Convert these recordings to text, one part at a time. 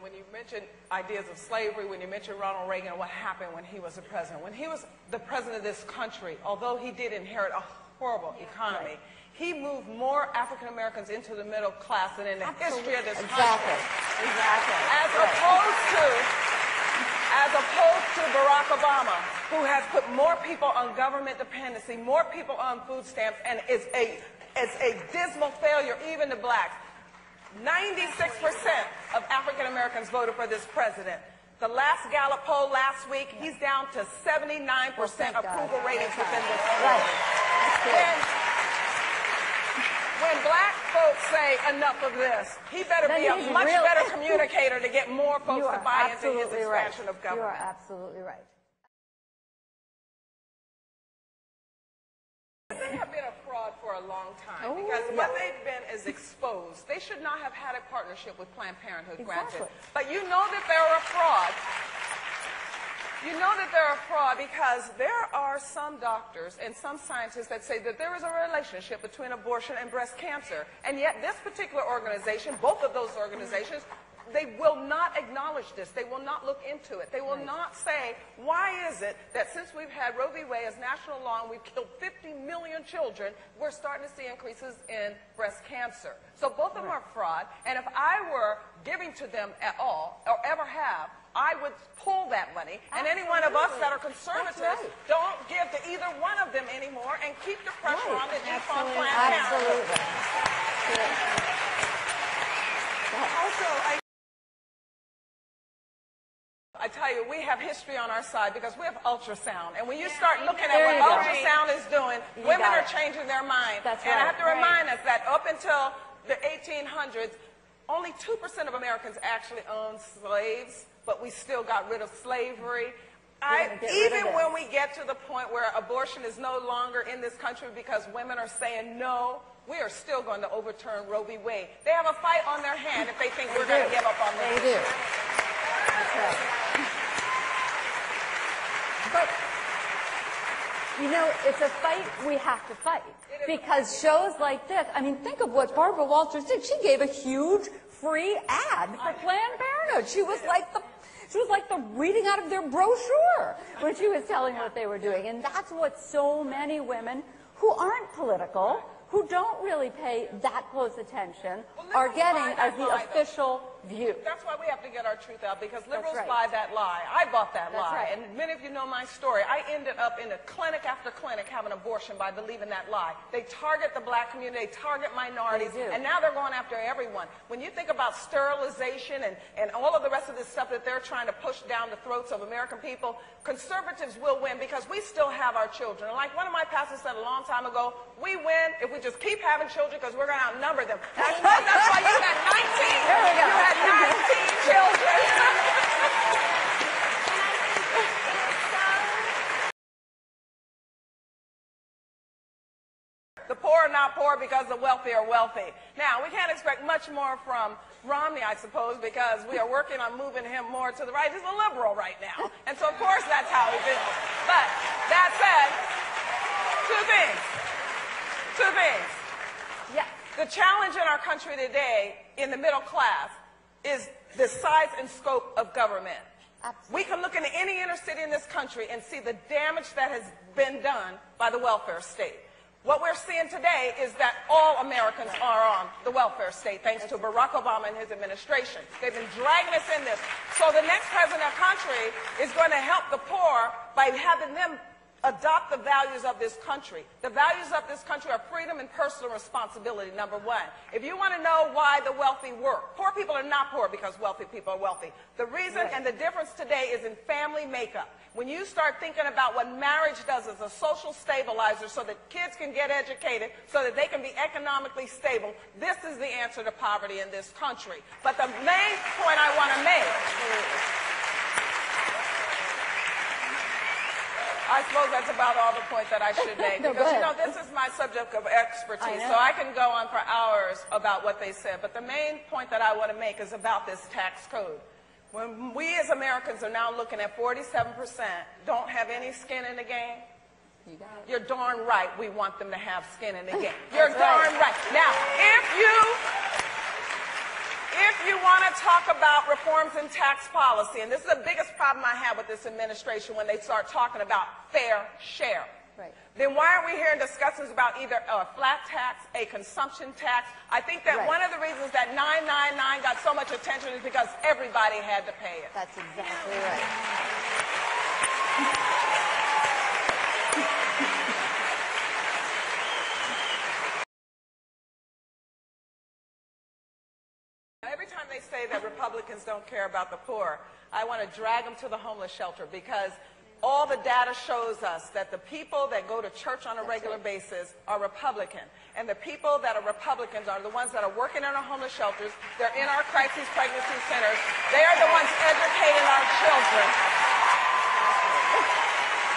when you mention ideas of slavery, when you mention Ronald Reagan and what happened when he was the president. When he was the president of this country, although he did inherit a horrible economy, he moved more African Americans into the middle class than in the history of this country. Exactly. As opposed to Barack Obama, who has put more people on government dependency, more people on food stamps, and is a dismal failure, even to blacks. 96% of African Americans voted for this president. The last Gallup poll last week, he's down to 79% approval ratings within this country. When black folks say enough of this, he better be a much better communicator to get more folks to buy into his expansion of government. You are absolutely right. They have been a fraud for a long time because what they've been is exposed. They should not have had a partnership with Planned Parenthood, granted. But you know that they're a fraud. You know that they're a fraud because there are some doctors and some scientists that say that there is a relationship between abortion and breast cancer. And yet this particular organization, both of those organizations, they will not acknowledge this. They will not look into it. They will not say, why is it that since we've had Roe v. Wade as national law and we've killed 50 million children, we're starting to see increases in breast cancer. So both of them are fraud. And if I were giving to them at all, or ever have, I would pull that money. And any one of us that are conservatives don't give to either one of them anymore and keep the pressure on the defunct Planned Parenthood. Also, I tell you, we have history on our side because we have ultrasound. And when you start looking at what ultrasound is doing, women are changing their mind. And I have to remind us that up until the 1800s, only 2% of Americans actually owned slaves, but we still got rid of slavery. Even when we get to the point where abortion is no longer in this country because women are saying no, we are still going to overturn Roe v. Wade. They have a fight on their hand if they think we're going to give up on this. They do. That's right. But, you know, it's a fight we have to fight. Because shows like this, I mean, think of what Barbara Walters did. She gave a huge free ad for Planned Parenthood. She was like the reading out of their brochure when she was telling what they were doing. And that's what so many women who aren't political, who don't really pay that close attention, are getting as the official view. That's why we have to get our truth out, because liberals buy that lie. I bought that lie. And many of you know my story. I ended up in a clinic after clinic having abortion by believing that lie. They target the black community, they target minorities, and now they're going after everyone. When you think about sterilization and all of the rest of this stuff that they're trying to push down the throats of American people, conservatives will win because we still have our children. And like one of my pastors said a long time ago, we win if we just keep having children because we're going to outnumber them. That's why you had 19. There we go. You had 19 children. The poor are not poor because the wealthy are wealthy. Now, we can't expect much more from Romney, I suppose, because we are working on moving him more to the right. He's a liberal right now. And so, of course, that's how he feels. But that said, two things. Yes. The challenge in our country today in the middle class is the size and scope of government. Absolutely. We can look into any inner city in this country and see the damage that has been done by the welfare state. What we're seeing today is that all Americans are on the welfare state, thanks to Barack Obama and his administration. They've been dragging us in this. So the next president of the country is going to help the poor by having them adopt the values of this country. The values of this country are freedom and personal responsibility, number one. If you want to know why the wealthy work, poor people are not poor because wealthy people are wealthy. The reason and the difference today is in family makeup. When you start thinking about what marriage does as a social stabilizer so that kids can get educated, so that they can be economically stable, this is the answer to poverty in this country. But the main point I want to make, I suppose that's about all the point that I should make. Because, you know, this is my subject of expertise, so I can go on for hours about what they said. But the main point that I want to make is about this tax code. When we as Americans are now looking at 47% don't have any skin in the game, you're darn right we want them to have skin in the game. You're darn right. Now, if you want to to talk about reforms in tax policy, and this is the biggest problem I have with this administration when they start talking about fair share. Right. Then why aren't we hearing discussions about either a flat tax, a consumption tax? I think that one of the reasons that 999 got so much attention is because everybody had to pay it. That's exactly right. Every time they say that Republicans don't care about the poor, I want to drag them to the homeless shelter, because all the data shows us that the people that go to church on a regular basis are Republican. And the people that are Republicans are the ones that are working in our homeless shelters. They're in our crisis pregnancy centers. They are the ones educating our children.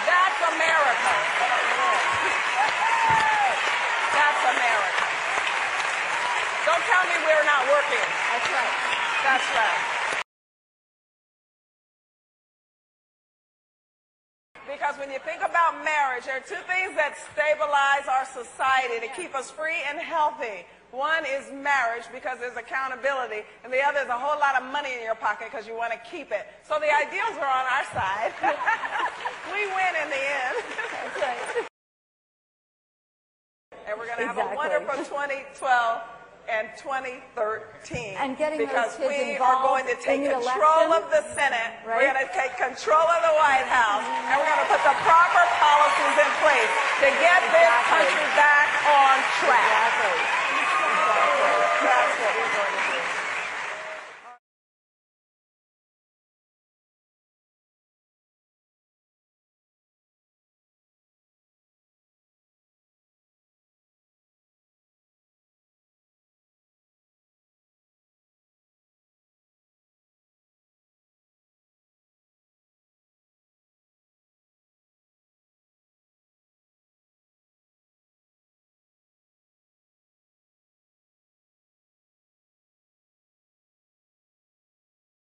That's America. That's America. Don't tell me we're not working. That's right. That's right. Because when you think about marriage, there are two things that stabilize our society to keep us free and healthy. One is marriage, because there's accountability, and the other is a whole lot of money in your pocket because you want to keep it. So the ideals are on our side. We win in the end. That's right. And we're going to have a Exactly. wonderful 2012 and 2013. And getting those because kids we are going to take involved in the control election, of the Senate, right? we're going to take control of the White House, and we're going to put the proper policies in place to get this country back on track. Exactly.